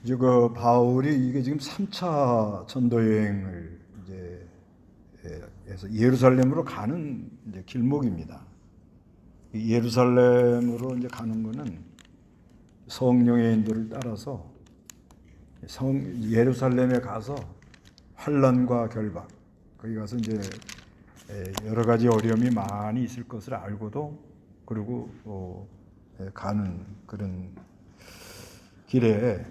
이제 그 바울이 이게 지금 3차 전도 여행을 이제 해서 예루살렘으로 가는 이제 길목입니다. 이 예루살렘으로 이제 가는 거는 성령의 인도를 따라서 예루살렘에 가서 환난과 결박, 거기 가서 이제 여러 가지 어려움이 많이 있을 것을 알고도 그리고 가는 그런 길에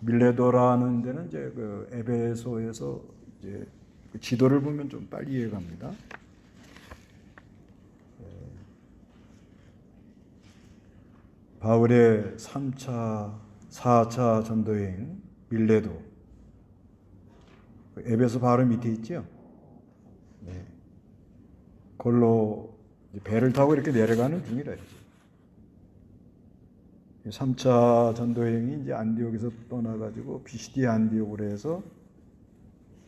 밀레도라는 데는 이제 그 에베소에서 이제 그 지도를 보면 좀 빨리 이해갑니다. 바울의 3차, 4차 전도여행 밀레도, 에베소 바로 밑에 있죠. 네. 그걸로 배를 타고 이렇게 내려가는 중이래요. 3차 전도여행이 이제 안디옥에서 떠나가지고 피시디 안디옥으로 해서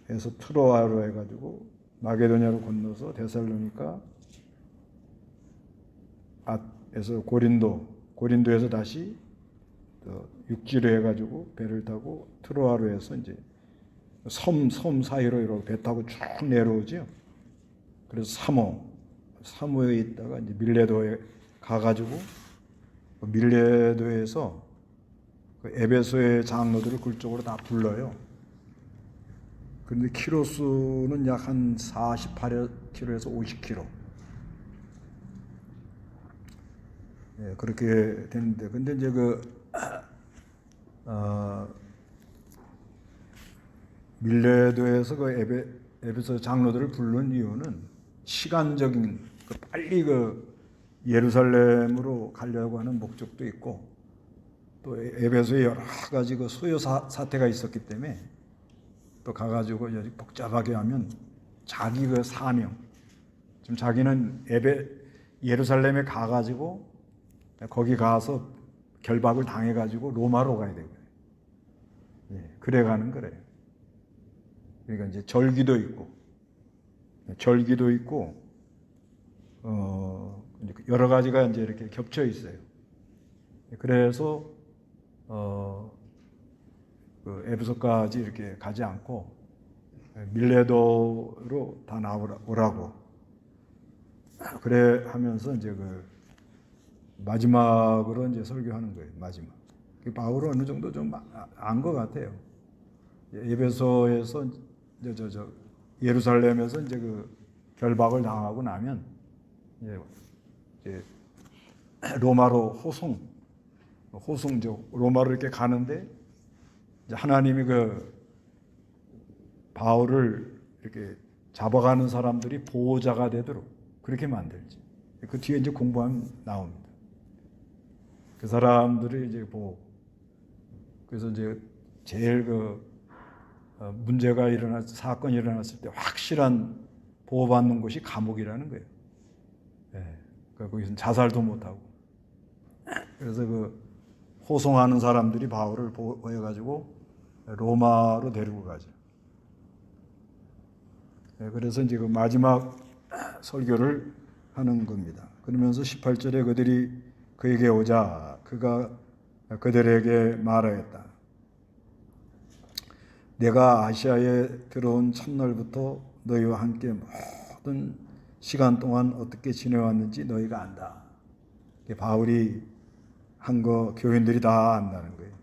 트로아로 해가지고 마게도냐로 건너서 데살로니가 에서 고린도에서 다시 육지로 해가지고 배를 타고 트로아로 해서 이제 섬 사이로 이렇게 배 타고 쭉 내려오죠. 그래서 사모에 있다가 이제 밀레도에 가가지고 밀레도에서 그 에베소의 장로들을 그쪽으로 다 불러요. 그런데 키로수는 약 한 48km에서 50km. 예, 그렇게 됐는데, 근데 이제 밀레도에서 에베소 장로들을 부른 이유는 시간적인 빨리 예루살렘으로 가려고 하는 목적도 있고, 또 에베소에 여러 가지 소요 사태가 있었기 때문에 또 가가지고 복잡하게 하면 자기 사명, 지금 자기는 예루살렘에 가가지고 거기 가서 결박을 당해가지고 로마로 가야 되고요. 예, 그래 가는 거래요. 그러니까 이제 절기도 있고, 여러 가지가 이제 이렇게 겹쳐 있어요. 그래서 에베소까지 이렇게 가지 않고 밀레도로 다 나오라고 그래 하면서 이제 마지막으로 이제 설교하는 거예요. 마지막. 바울은 어느 정도 좀 안 것 같아요. 에베소에서 예루살렘에서 이제 결박을 당하고 나면 이제 로마로 호송 로마로 이렇게 가는데 이제 하나님이 바울을 이렇게 잡아가는 사람들이 보호자가 되도록 그렇게 만들지. 그 뒤에 이제 공부하면 나옵니다. 그 사람들이 이제 그래서 이제 제일 문제가 사건이 일어났을 때 확실한 보호받는 곳이 감옥이라는 거예요. 예. 거기서 자살도 못하고. 그래서 호송하는 사람들이 바울을 보여가지고 로마로 데리고 가죠. 예. 그래서 이제 마지막 설교를 하는 겁니다. 그러면서 18절에 그들이 그에게 오자 그가 그들에게 말하였다. 내가 아시아에 들어온 첫날부터 너희와 함께 모든 시간 동안 어떻게 지내왔는지 너희가 안다. 바울이 한 거 교인들이 다 안다는 거예요.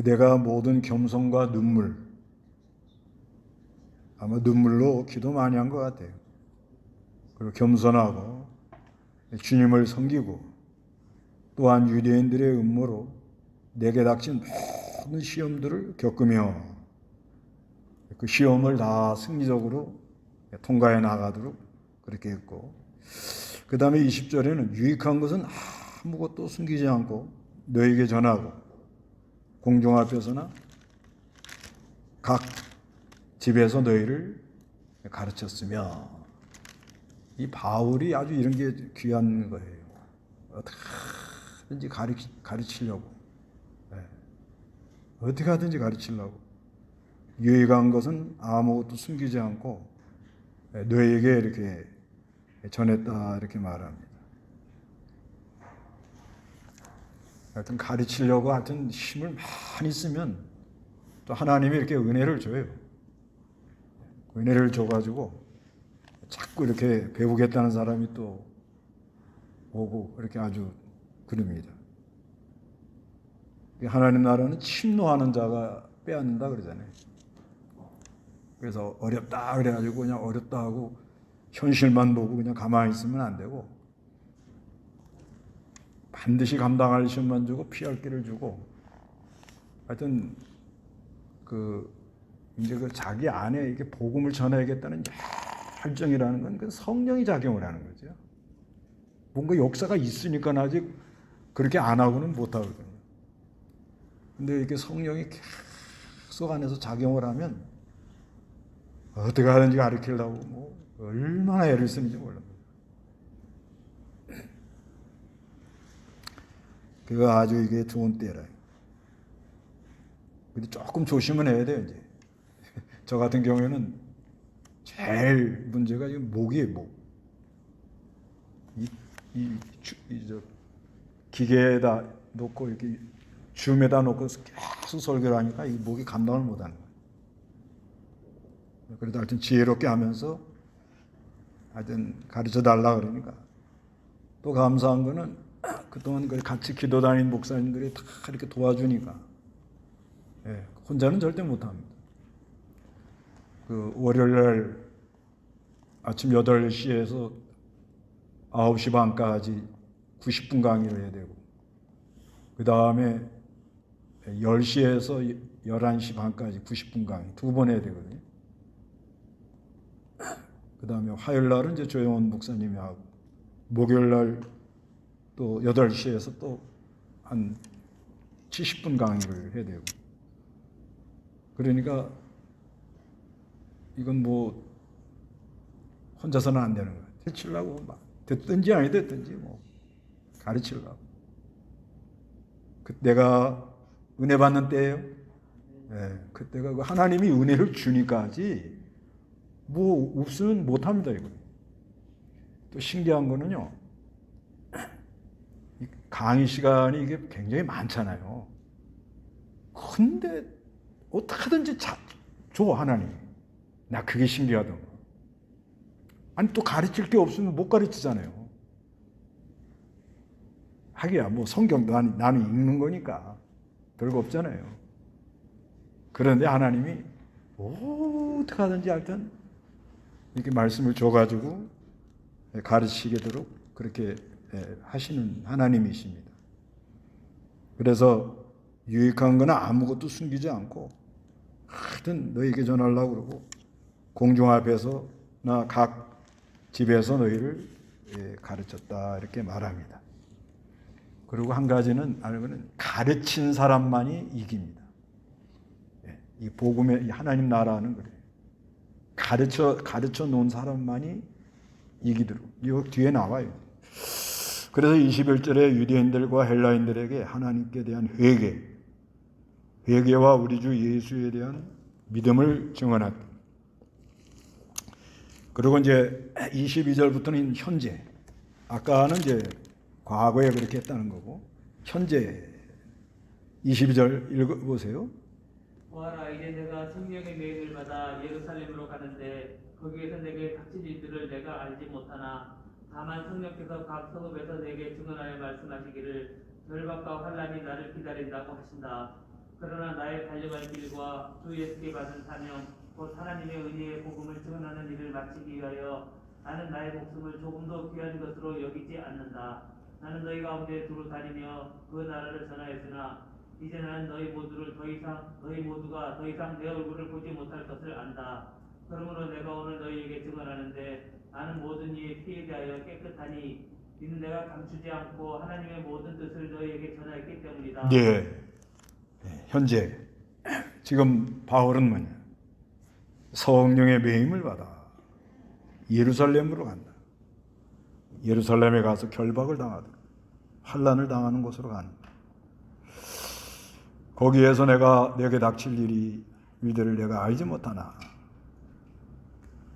내가 모든 겸손과 눈물, 아마 눈물로 기도 많이 한 것 같아요. 그리고 겸손하고 주님을 섬기고 또한 유대인들의 음모로 내게 닥친 모든 시험들을 겪으며 그 시험을 다 승리적으로 통과해 나가도록 그렇게 했고, 그 다음에 20절에는 유익한 것은 아무것도 숨기지 않고 너에게 전하고 공중 앞에서나 각 집에서 너희를 가르쳤으며, 이 바울이 아주 이런 게 귀한 거예요. 어떻게든지 가르치려고. 어떻게 하든지 가르치려고. 유익한 것은 아무것도 숨기지 않고 너에게 이렇게 전했다 이렇게 말합니다. 하여튼 가르치려고 하여튼 힘을 많이 쓰면 또 하나님이 이렇게 은혜를 줘요. 은혜를 줘가지고 자꾸 이렇게 배우겠다는 사람이 또 오고 이렇게 아주 그럽니다. 하나님 나라는 침노하는 자가 빼앗는다 그러잖아요. 그래서 어렵다 그래가지고 그냥 어렵다 하고 현실만 보고 그냥 가만히 있으면 안 되고 반드시 감당할 시험만 주고 피할 길을 주고 하여튼 이제 자기 안에 이렇게 복음을 전해야겠다는 열정이라는 건 그 성령이 작용을 하는 거죠. 뭔가 역사가 있으니까 아직 그렇게 안 하고는 못 하거든요. 근데 이렇게 성령이 계속 안에서 작용을 하면 어떻게 하든지 가르치려고 뭐 얼마나 애를 쓰는지 몰라요. 그거 아주 이게 좋은 때라. 근데 조금 조심은 해야 돼요, 이제. 저 같은 경우에는 제일 문제가 지금 목이에요, 목. 저 기계에다 놓고 이렇게 줌에다 놓고 계속 설교를 하니까 이 목이 감당을 못 하는 거예요. 그래도 하여튼 지혜롭게 하면서 하여튼 가르쳐 달라 그러니까 또 감사한 거는 그동안 같이 기도 다닌 목사님들이 다 이렇게 도와주니까 혼자는 절대 못합니다. 월요일날 아침 8시에서 9시 반까지 90분 강의를 해야 되고 그 다음에 10시에서 11시 반까지 90분 강의 2번 해야 되거든요. 그 다음에 화요일날은 이제 조영원 목사님이 하고 목요일날 또 8시에서 또 한 70분 강의를 해야 되고 그러니까 이건 뭐 혼자서는 안 되는 거예요. 가르치려고 막 듣든지 아니 듣든지 뭐 가르치려고. 그때가 은혜 받는 때예요. 그때가 하나님이 은혜를 주니까지 뭐 없으면 못 합니다, 이거. 또 신기한 거는요. 강의 시간이 이게 굉장히 많잖아요. 근데 어떻게든지 줘 하나님. 나 그게 신기하던 거. 아니 또 가르칠 게 없으면 못 가르치잖아요. 하기야 뭐 성경도 나는 읽는 거니까 별거 없잖아요. 그런데 하나님이 어떻게 하든지 하여튼 이렇게 말씀을 줘가지고 가르치게 되도록 그렇게 하시는 하나님이십니다. 그래서 유익한 거나 아무것도 숨기지 않고 하여튼 너희에게 전하려고 그러고 공중 앞에서나 각 집에서 너희를 가르쳤다 이렇게 말합니다. 그리고 한 가지는 알고는 가르친 사람만이 이깁니다. 이 복음의 하나님 나라는 그래요. 가르쳐 놓은 사람만이 이기도록. 이 뒤에 나와요. 그래서 21절에 유대인들과 헬라인들에게 하나님께 대한 회개와 우리 주 예수에 대한 믿음을 증언했다. 그리고 이제 22절부터는 현재. 아까는 이제 과거에 그렇게 했다는 거고 현재 22절 읽어보세요. 보아라, 이제 내가 성령의 명을 받아 예루살렘으로 가는데 거기에서 내게 닥칠 일들을 내가 알지 못하나 다만 성령께서 각 성읍에서 내게 증언하여 말씀하시기를 결박과 환난이 나를 기다린다고 하신다. 그러나 나의 달려갈 길과 주 예수께 받은 사명 곧 하나님의 은혜의 복음을 증언하는 일을 마치기 위하여 나는 나의 목숨을 조금도 귀한 것으로 여기지 않는다. 나는 너희 가운데 두루 다니며 그 나라를 전하였으나 이제 나는 너희 모두가 더 이상 내 얼굴을 보지 못할 것을 안다. 그러므로 내가 오늘 너희에게 증언하는데 나는 모든 이의 피에 대하여 깨끗하니 이는 내가 감추지 않고 하나님의 모든 뜻을 너희에게 전하였기 때문이다. 현재 지금 바울은 뭐냐? 성령의 배임을 받아 예루살렘으로 간다. 예루살렘에 가서 결박을 당하다. 환난을 당하는 곳으로 간다. 거기에서 내게 닥칠 일들을 내가 알지 못하나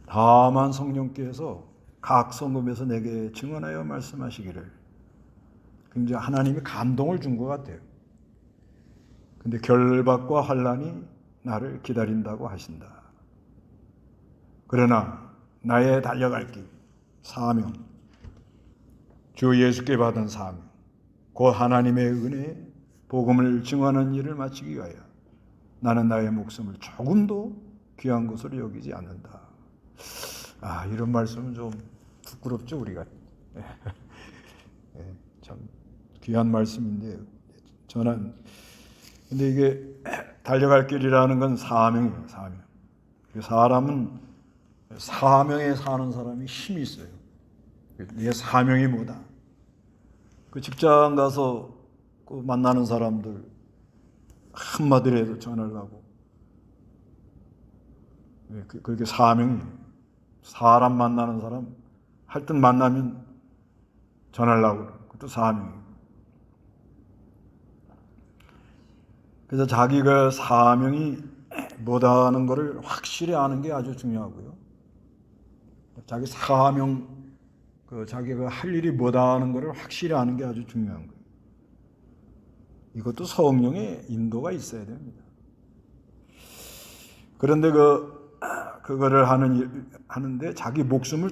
다만 성령께서 각 성읍에서 내게 증언하여 말씀하시기를 굉장히 하나님이 감동을 준 것 같아요. 근데 결박과 환난이 나를 기다린다고 하신다. 그러나 나의 달려갈 길, 사명, 주 예수께 받은 사명, 그 하나님의 은혜, 복음을 증언하는 일을 마치기 위하여 나는 나의 목숨을 조금도 귀한 것으로 여기지 않는다. 이런 말씀은 좀 부끄럽죠, 우리가. 참 귀한 말씀인데 저는 근데 이게 달려갈 길이라는 건 사명이에요, 사명. 사람은 사명에 사는 사람이 힘이 있어요. 내 사명이 뭐다. 그 직장 가서 그 만나는 사람들 한마디라도 전화를 하고 그게 사명이에요. 사람 만나는 사람 할 듯 만나면 전화를 하고 그것도 사명이에요. 그래서 자기가 사명이 뭐다는 것을 확실히 아는 게 아주 중요하고요. 자기 사명, 자기가 할 일이 뭐다는 것을 확실히 아는 게 아주 중요한 거예요. 이것도 성령의 인도가 있어야 됩니다. 그런데 그거를 하는데 자기 목숨을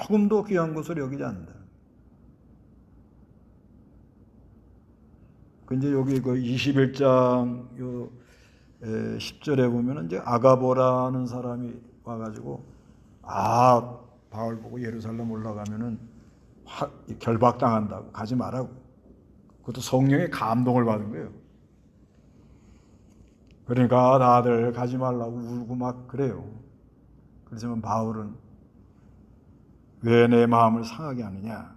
조금도 귀한 것으로 여기지 않는다. 근데 여기 21장 10절에 보면은 이제 아가보라는 사람이 와가지고 바울 보고 예루살렘 올라가면은 결박당한다고 가지 말라고. 그것도 성령의 감동을 받은 거예요. 그러니까 다들 가지 말라고 울고 막 그래요. 그렇지만 바울은 왜 내 마음을 상하게 하느냐?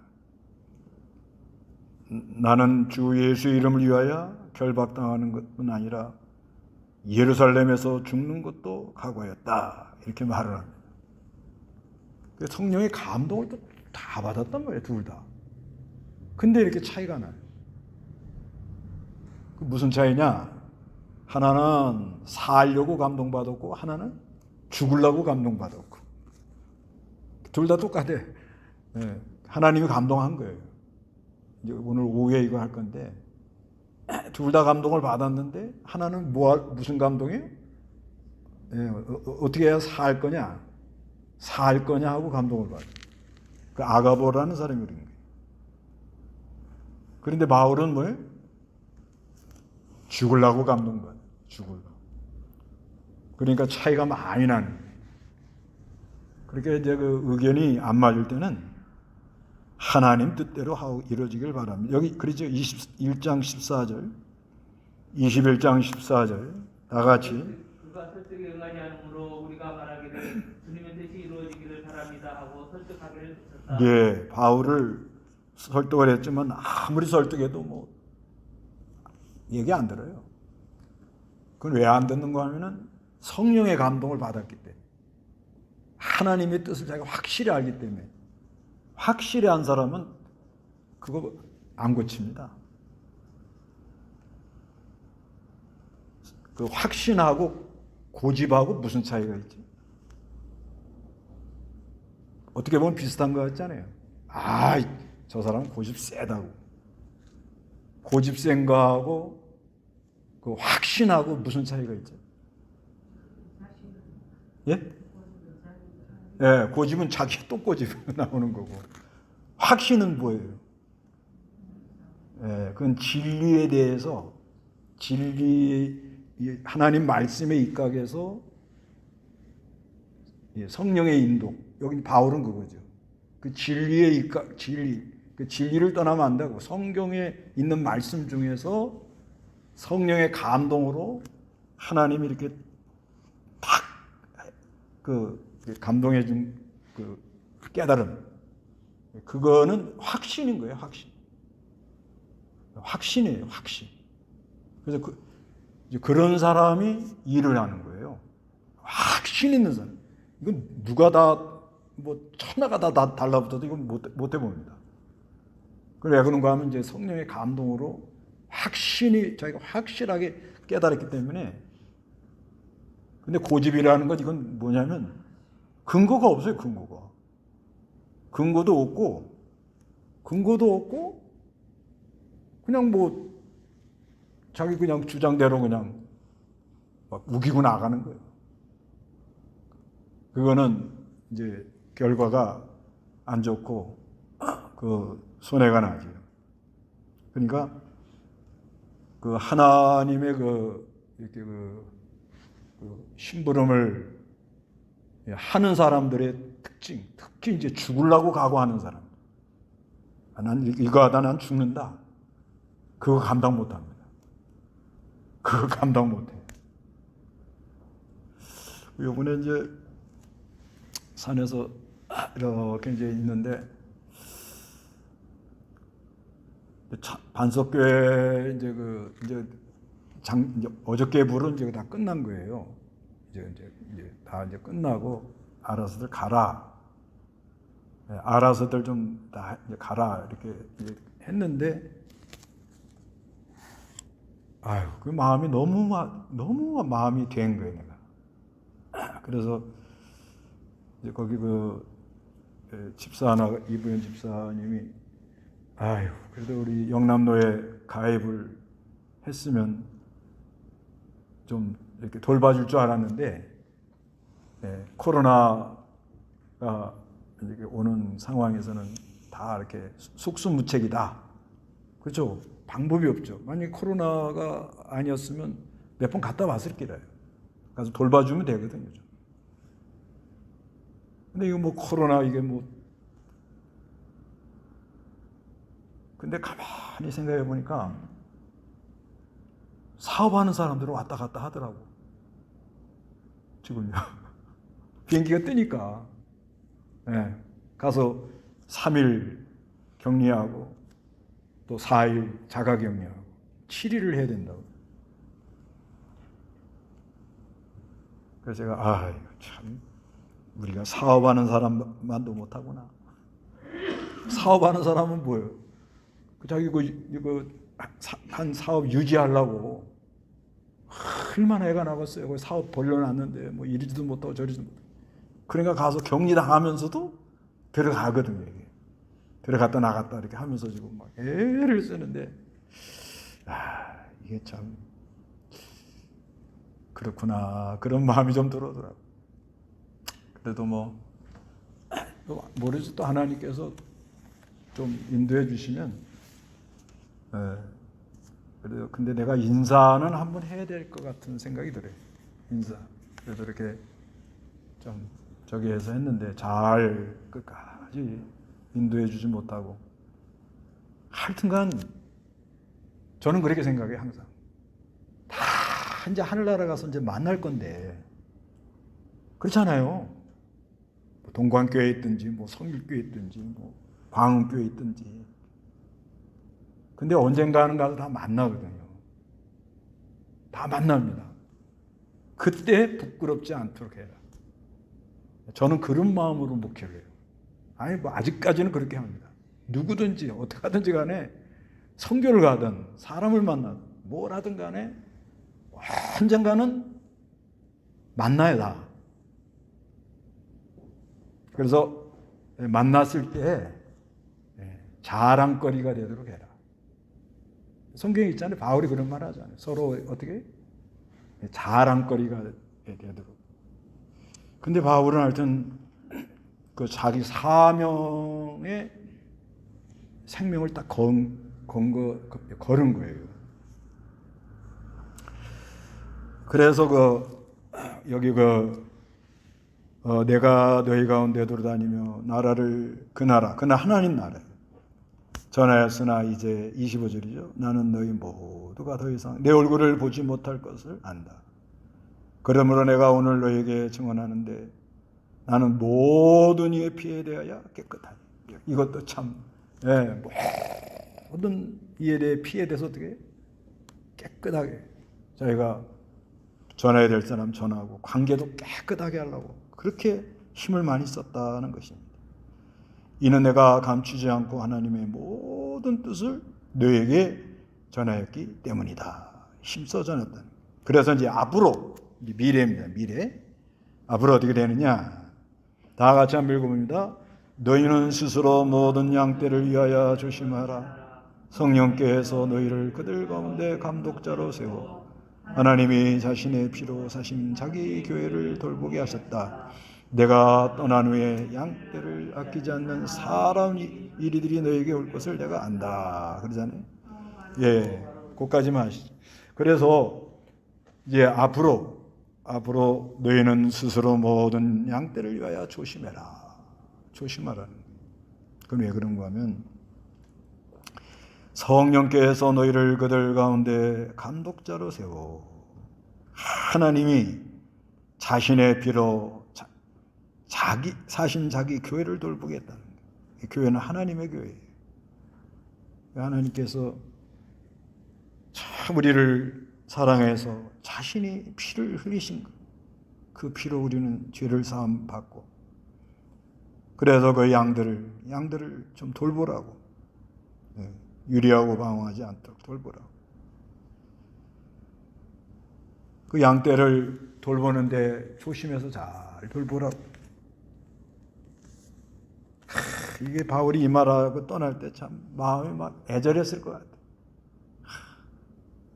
나는 주 예수 이름을 위하여 결박당하는 것뿐 아니라 예루살렘에서 죽는 것도 각오하였다. 이렇게 말을 합니다. 성령의 감동을 또 다 받았단 말이에요, 둘 다. 근데 이렇게 차이가 나요. 그 무슨 차이냐? 하나는 살려고 감동받았고 하나는 죽으려고 감동받았고. 둘 다 똑같아. 하나님이 감동한 거예요. 이제 오늘 오후에 이거 할 건데 둘 다 감동을 받았는데 하나는 무슨 감동이에요? 어떻게 해야 살 거냐? 살 거냐 하고 감동을 받아요. 그 아가보라는 사람이 그런 거예요. 그런데 바울은 뭐예요? 죽으려고 감동받아요. 죽으려고. 그러니까 차이가 많이 나는 거예요. 그렇게 이제 그 의견이 안 맞을 때는 하나님 뜻대로 하고 이루어지길 바랍니다. 여기 그렇죠. 21장 14절, 21장 14절 다 같이. 그가 설득에 응하지 않으므로 우리가 말하기를 주님의 뜻이 이루어지기를 바랍니다 하고 설득하기를 붙였다. 예, 바울을 설득을 했지만 아무리 설득해도 얘기 안 들어요. 그건 왜 안 듣는가 하면은 성령의 감동을 받았기 때문에, 하나님의 뜻을 자기가 확실히 알기 때문에. 확실히 한 사람은 그거 안 고칩니다. 그 확신하고 고집하고 무슨 차이가 있지? 어떻게 보면 비슷한 거 같잖아요. 저 사람은 고집 세다고. 고집 센 거하고 그 확신하고 무슨 차이가 있죠? 예? 예, 고집은 자기 똥고집 나오는 거고, 확신은 뭐예요? 예, 그건 진리에 대해서, 하나님 말씀에 입각해서 성령의 인도, 여기 바울은 그거죠. 그 진리에 입각, 그 진리를 떠나면 안 되고 성경에 있는 말씀 중에서 성령의 감동으로 하나님이 이렇게 탁 감동해 준 그 깨달음, 그거는 확신인 거예요. 확신이에요. 확신. 그래서 그런 사람이 일을 하는 거예요. 확신 있는 사람. 이건 누가 천하가 다 달라붙어도 이건 못 해봅니다. 왜 그런가 하면 이제 성령의 감동으로 자기가 확실하게 깨달았기 때문에. 근데 고집이라는 건 이건 뭐냐면 근거가 없어요. 근거도 없고 그냥 뭐 자기 그냥 주장대로 그냥 막 우기고 나가는 거예요. 그거는 이제 결과가 안 좋고 그 손해가 나죠. 그러니까 그 하나님의 이렇게 심부름을 하는 사람들의 특징, 특히 이제 죽으려고 각오하는 사람. 난 이거 하다 난 죽는다. 그거 감당 못 합니다. 그거 감당 못 해요. 요번에 이제 산에서 이렇게 이제 있는데 반석교회 이제 이제 어저께 불은 이제 다 끝난 거예요. 이제 다 이제 끝나고 알아서들 가라. 알아서들 좀 다 가라 이렇게 했는데 아유 그 마음이 너무 마음이 된 거예요 내가. 그래서 이제 거기 집사 하나 이부연 집사님이 아유 그래도 우리 영남로에 가입을 했으면 좀 이렇게 돌봐줄 줄 알았는데 코로나가 이렇게 오는 상황에서는 다 이렇게 속수무책이다. 그렇죠? 방법이 없죠. 만약에 코로나가 아니었으면 몇 번 갔다 왔을 거예요. 가서 돌봐주면 되거든요. 근데 이거 뭐 코로나 이게 뭐 근데 가만히 생각해 보니까 사업하는 사람들은 왔다 갔다 하더라고. 지금요. 비행기가 뜨니까 가서 3일 격리하고 또 4일 자가 격리하고 7일을 해야 된다고. 그래서 제가 참 우리가 사업하는 사람만도 못하구나. 사업하는 사람은 뭐예요? 자기 이거 한 사업 유지하려고 얼마나 애가 나갔어요. 사업 벌려놨는데 뭐 이리지도 못하고 저리지도 못하고. 그러니까 가서 격리당하면서도 들어가거든요. 이게. 들어갔다 나갔다 이렇게 하면서 지금 막 애를 쓰는데 이게 참 그렇구나 그런 마음이 좀 들어오더라고. 그래도 뭐 모르지 또 하나님께서 좀 인도해 주시면 그래도 근데 내가 인사는 한번 해야 될 것 같은 생각이 들어요. 인사. 그래도 이렇게 좀 저기 해서 했는데 잘 끝까지 인도해 주지 못하고 하여튼간 저는 그렇게 생각해요. 항상 다 이제 하늘나라 가서 이제 만날 건데 그렇잖아요. 동관교회에 있든지 뭐 성일교회에 있든지 뭐 광흥교회에 있든지 근데 언젠가는 가서 다 만나거든요. 다 만납니다. 그때 부끄럽지 않도록 해라. 저는 그런 마음으로 목회를 해요. 아니 뭐 아직까지는 그렇게 합니다. 누구든지 어떻게 하든지 간에 선교를 가든 사람을 만나든 뭘 하든 간에 언젠가는 만나야 다. 그래서 만났을 때 자랑거리가 되도록 해라. 성경에 있잖아요. 바울이 그런 말 하잖아요. 서로 어떻게 자랑거리가 되도록. 근데 바울은 하여튼 그 자기 사명의 생명을 딱 걸은 거예요. 그래서 여기 내가 너희 가운데 돌아다니며 나라를 그나 하나님 나라에 전하였으나 이제 25절이죠. 나는 너희 모두가 더 이상 내 얼굴을 보지 못할 것을 안다. 그러므로 내가 오늘 너희에게 증언하는데 나는 모든 이의 피에 대하여 깨끗하니. 이것도 참 모든 이에 대해 피에 대해서 어떻게 깨끗하게 저희가 전해야 될 사람 전하고 관계도 깨끗하게 하려고 그렇게 힘을 많이 썼다는 것입니다. 이는 내가 감추지 않고 하나님의 모든 뜻을 너에게 전하였기 때문이다. 힘써 전했다. 그래서 이제 앞으로 미래입니다. 미래. 앞으로 어떻게 되느냐? 다 같이 한번 읽어봅니다. 너희는 스스로 모든 양떼를 위하여 조심하라. 성령께서 너희를 그들 가운데 감독자로 세워 하나님이 자신의 피로 사신 자기 교회를 돌보게 하셨다. 내가 떠난 후에 양떼를 아끼지 않는 사람 이리들이 너에게 올 것을 내가 안다. 그러잖아요. 예, 그까지만 하시죠. 그래서 이제 앞으로 너희는 스스로 모든 양떼를 위하여 조심해라. 조심하라는 거예요. 그럼 왜 그런가 하면 성령께서 너희를 그들 가운데 감독자로 세워 하나님이 자신의 피로 자기 사신 자기 교회를 돌보겠다는 거예요. 교회는 하나님의 교회예요. 하나님께서 참 우리를 사랑해서 자신이 피를 흘리신 것. 그 피로 우리는 죄를 사함 받고 그래서 그 양들을 좀 돌보라고 유리하고 방황하지 않도록 돌보라고. 그 양떼를 돌보는데 조심해서 잘 돌보라고. 이게 바울이 이 말하고 떠날 때 참 마음이 막 애절했을 것 같아요.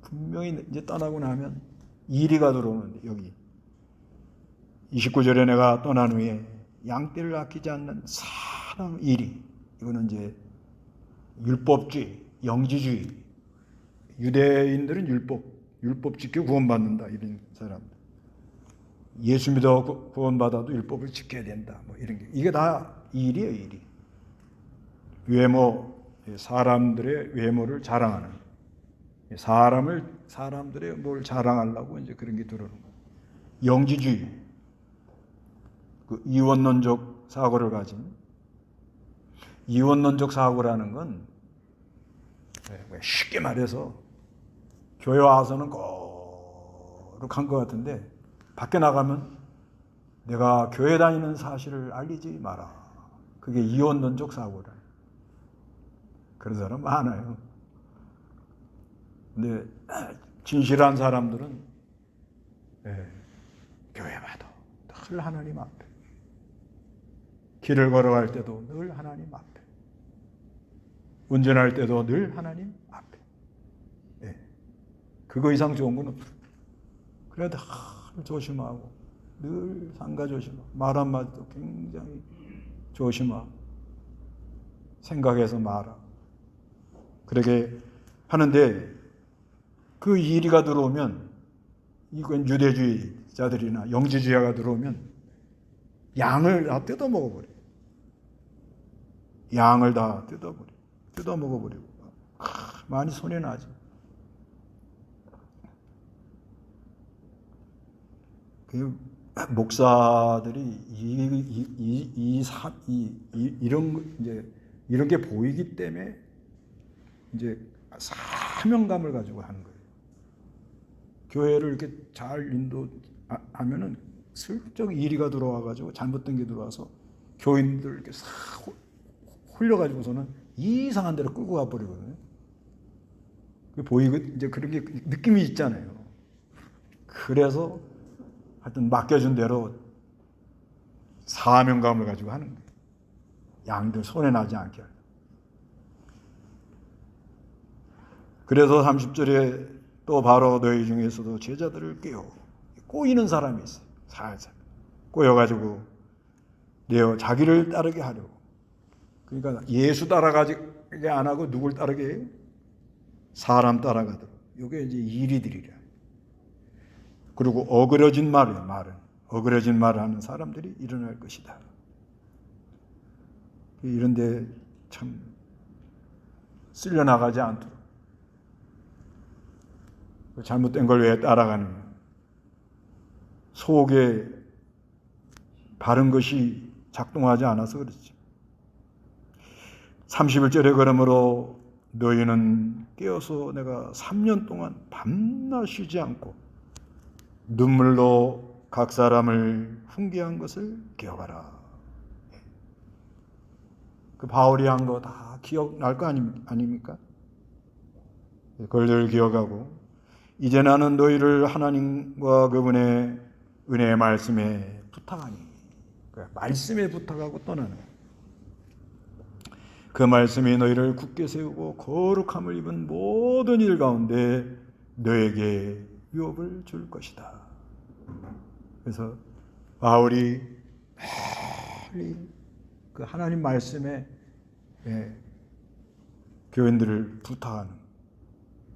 분명히 이제 떠나고 나면 이리가 들어오는데 여기 29절에 내가 떠난 후에 양떼를 아끼지 않는 사람 이리, 이거는 이제 율법주의, 영지주의. 유대인들은 율법 지켜 구원받는다 이런 사람들. 예수 믿어 구원받아도 율법을 지켜야 된다. 뭐 이런 게 이게 다 일이에요, 일이. 외모, 사람들의 외모를 자랑하는. 사람들의 뭘 자랑하려고 이제 그런 게 들어오는 거예요. 영지주의. 그 이원론적 사고를 가진 이원론적 사고라는 건 쉽게 말해서 교회 와서는 거룩한 것 같은데 밖에 나가면 내가 교회 다니는 사실을 알리지 마라. 그게 이원론적 사고라. 그런 사람 많아요. 근데 진실한 사람들은 교회 와도 늘 하나님 앞에, 길을 걸어갈 때도 늘 하나님 앞에, 운전할 때도 늘 하나님 앞에. 그거 이상 좋은 건 없어요. 그래도 늘 조심하고, 늘 상가 조심하고, 말 한마디도 굉장히 조심하고, 생각해서 말하고. 그렇게 하는데, 그 이리가 들어오면, 이건 유대주의자들이나 영지주의자가 들어오면, 양을 다 뜯어 먹어버려요. 양을 다 뜯어 먹어버리고. 많이 손해나죠. 그 목사들이 이런 게 보이기 때문에 이제 사명감을 가지고 하는 거예요. 교회를 이렇게 잘 인도하면은 슬쩍 이리가 들어와가지고 잘못된 게 들어와서 교인들 이렇게 싹 홀려가지고서는 이상한 데로 끌고 가버리거든요. 보이고 이제 그런 게 느낌이 있잖아요. 그래서 하여튼 맡겨준 대로 사명감을 가지고 하는 거예요. 양들 손해 나지 않게 하려고. 그래서 30절에 또 바로 너희 중에서도 제자들을 꼬이는 사람이 있어요. 살살 꼬여가지고 자기를 따르게 하려고. 그러니까 예수 따라가게 안 하고 누굴 따르게 해요? 사람 따라가도록. 이게 이제 이리들이라. 그리고 어그러진 말이에요. 어그러진 말을 하는 사람들이 일어날 것이다. 이런데 참 쓸려나가지 않도록. 잘못된 걸 왜 따라가는 거야? 속에 바른 것이 작동하지 않아서 그렇지. 31절에 그러므로 너희는 깨어서 내가 3년 동안 밤낮 쉬지 않고 눈물로 각 사람을 훈계한 것을 기억하라. 그 바울이 한 거 다 기억날 거 아닙니까? 그걸 늘 기억하고 이제 나는 너희를 하나님과 그분의 은혜의 말씀에 부탁하니. 말씀에 부탁하고 떠나는 거예요. 그 말씀이 너희를 굳게 세우고 거룩함을 입은 모든 일 가운데 너에게 유업을 줄 것이다. 그래서 바울이 빨리 그 하나님 말씀에 교인들을 부탁하는,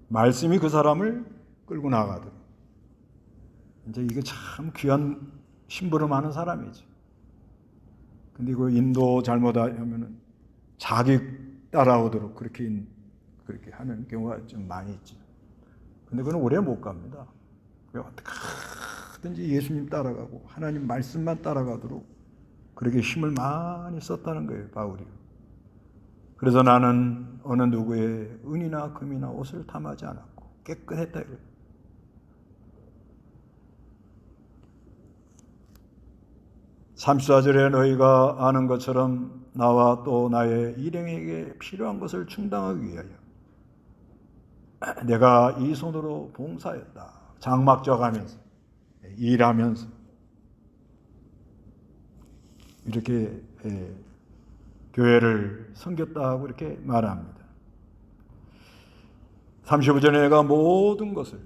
말씀이 그 사람을 끌고 나가도록. 이제 이게 참 귀한 심부름 하는 사람이죠. 근데 그 인도 잘못하면은 자기 따라오도록 그렇게 하는 경우가 좀 많이 있죠. 근데 그건 오래 못 갑니다. 어떻게든지 예수님 따라가고 하나님 말씀만 따라가도록 그렇게 힘을 많이 썼다는 거예요, 바울이. 그래서 나는 어느 누구의 은이나 금이나 옷을 탐하지 않았고 깨끗했다 이거예요. (34절에) 너희가 아는 것처럼 나와 또 나의 일행에게 필요한 것을 충당하기 위하여 내가 이 손으로 봉사했다. 장막 져가면서 일하면서 이렇게 교회를 섬겼다고 이렇게 말합니다. 35절에 내가 모든 것을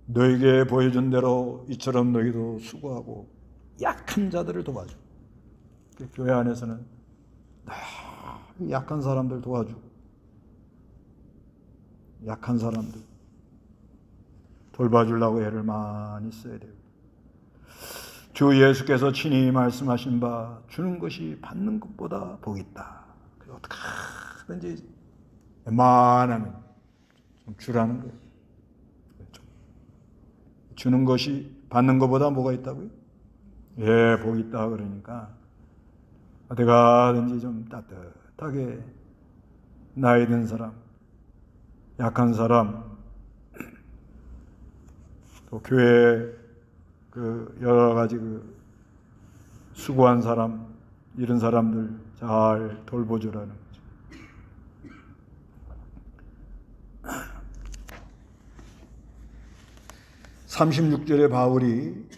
너에게 보여준 대로 이처럼 너희도 수고하고 약한 자들을 도와줘. 교회 안에서는 약한 사람들 도와주고, 약한 사람들 돌봐주려고 애를 많이 써야 돼요. 주 예수께서 친히 말씀하신 바 주는 것이 받는 것보다 복이 있다. 어떻게든지 웬만하면 좀 주라는 거예요. 주는 것이 받는 것보다 뭐가 있다고요? 예, 복이 있다. 그러니까 어디가든지 좀 따뜻하게 나이 든 사람, 약한 사람, 또 교회 그 여러 가지 그 수고한 사람, 이런 사람들 잘 돌보주라는 거죠. (36절에) 바울이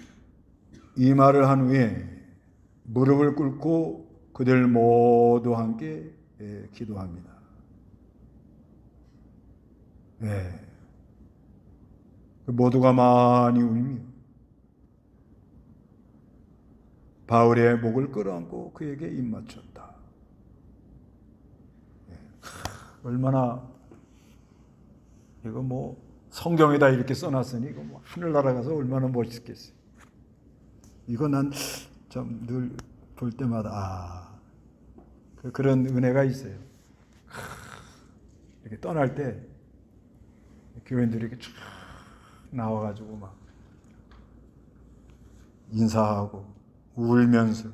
이 말을 한 후에 무릎을 꿇고 그들 모두 함께 기도합니다. 모두가 많이 울며 바울의 목을 끌어안고 그에게 입맞췄다. 얼마나, 이거 뭐 성경에다 이렇게 써놨으니 이거 뭐 하늘 날아가서 얼마나 멋있겠어요. 이거 난 좀 늘 볼 때마다 그런 은혜가 있어요. 이렇게 떠날 때 교인들이 이렇게 쫙 나와가지고 막 인사하고 울면서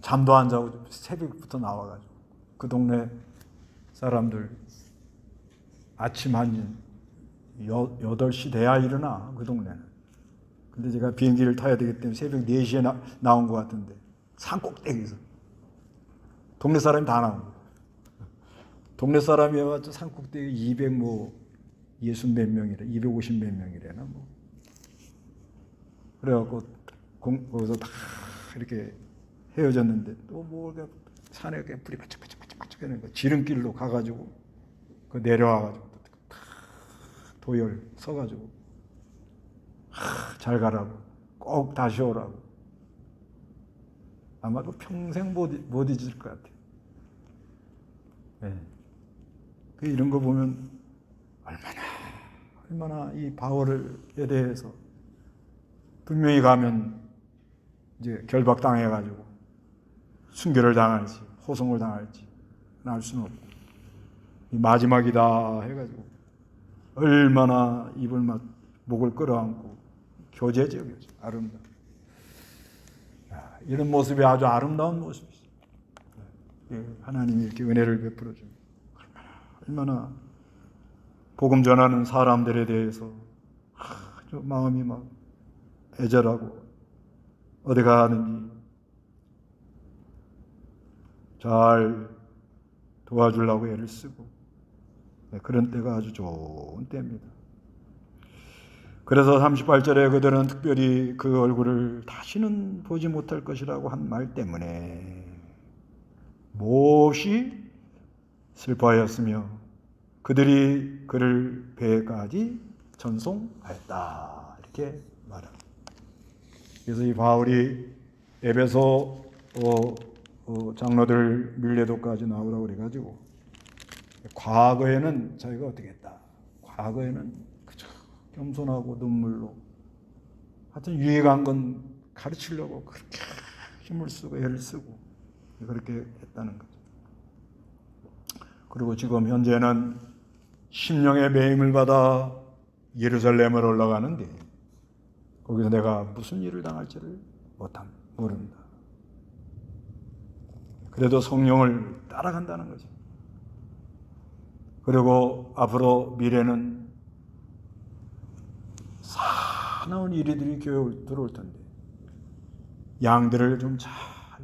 잠도 안 자고 새벽부터 나와가지고 그 동네 사람들 아침 한 8시 돼야 일어나, 그 동네는. 근데 제가 비행기를 타야 되기 때문에 새벽 4시에 나온 것 같은데 산 꼭대기에서 동네 사람이 다 나온 거예요. 동네 사람이 와서 산 꼭대기 260 몇 명이래, 250 몇 명이래나 뭐. 그래갖고 거기서 다 이렇게 헤어졌는데 또 뭐 산에 그냥 불이 바짝바짝바짝 하는 거 지름길로 가가지고 그 내려와가지고 도열 서가지고 잘 가라고, 꼭 다시 오라고. 아마도 평생 못 잊을 것 같아요. 이런 거 보면 얼마나 이 바울에 대해서 분명히 가면 이제 결박당해가지고 순교를 당할지 호송을 당할지 알 수는 없고, 이 마지막이다 해가지고 얼마나 입을 목을 끌어안고 교제죠, 교제. 아름다워. 이런 모습이 아주 아름다운 모습이죠. 하나님이 이렇게 은혜를 베풀어 줍니다. 얼마나 복음 전하는 사람들에 대해서 아주 마음이 막 애절하고 어디 가는지 잘 도와주려고 애를 쓰고, 그런 때가 아주 좋은 때입니다. 그래서 38절에 그들은 특별히 그 얼굴을 다시는 보지 못할 것이라고 한 말 때문에 몹시 슬퍼하였으며 그들이 그를 배까지 전송하였다. 이렇게 말합니다. 그래서 이 바울이 에베소 장로들 밀레도까지 나오라고 그래가지고 과거에는 자기가 어떻게 했다. 과거에는 그저 겸손하고 눈물로 하여튼 유익한 건 가르치려고 그렇게 힘을 쓰고 애를 쓰고 그렇게 했다는 거죠. 그리고 지금 현재는 심령의 매임을 받아 예루살렘을 올라가는데 거기서 내가 무슨 일을 당할지를 모른다. 그래도 성령을 따라간다는 거죠. 그리고 앞으로 미래는 사나운 일들이 교회에 들어올 텐데 양들을 좀 잘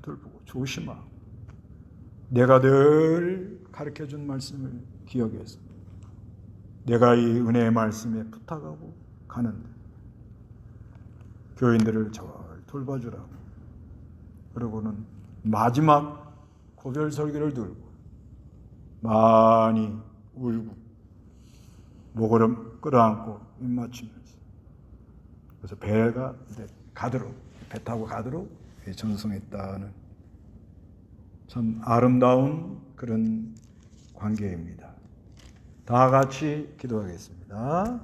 돌보고 조심하고 내가 늘 가르쳐준 말씀을 기억해서 내가 이 은혜의 말씀에 부탁하고 가는데 교인들을 잘 돌봐주라고. 그러고는 마지막 고별 설교를 들고 많이 울고 목을 끌어안고 입맞추면서 그래서 배가 가도록 배 타고 가도록 전송했다는 참 아름다운 그런 관계입니다. 다 같이 기도하겠습니다.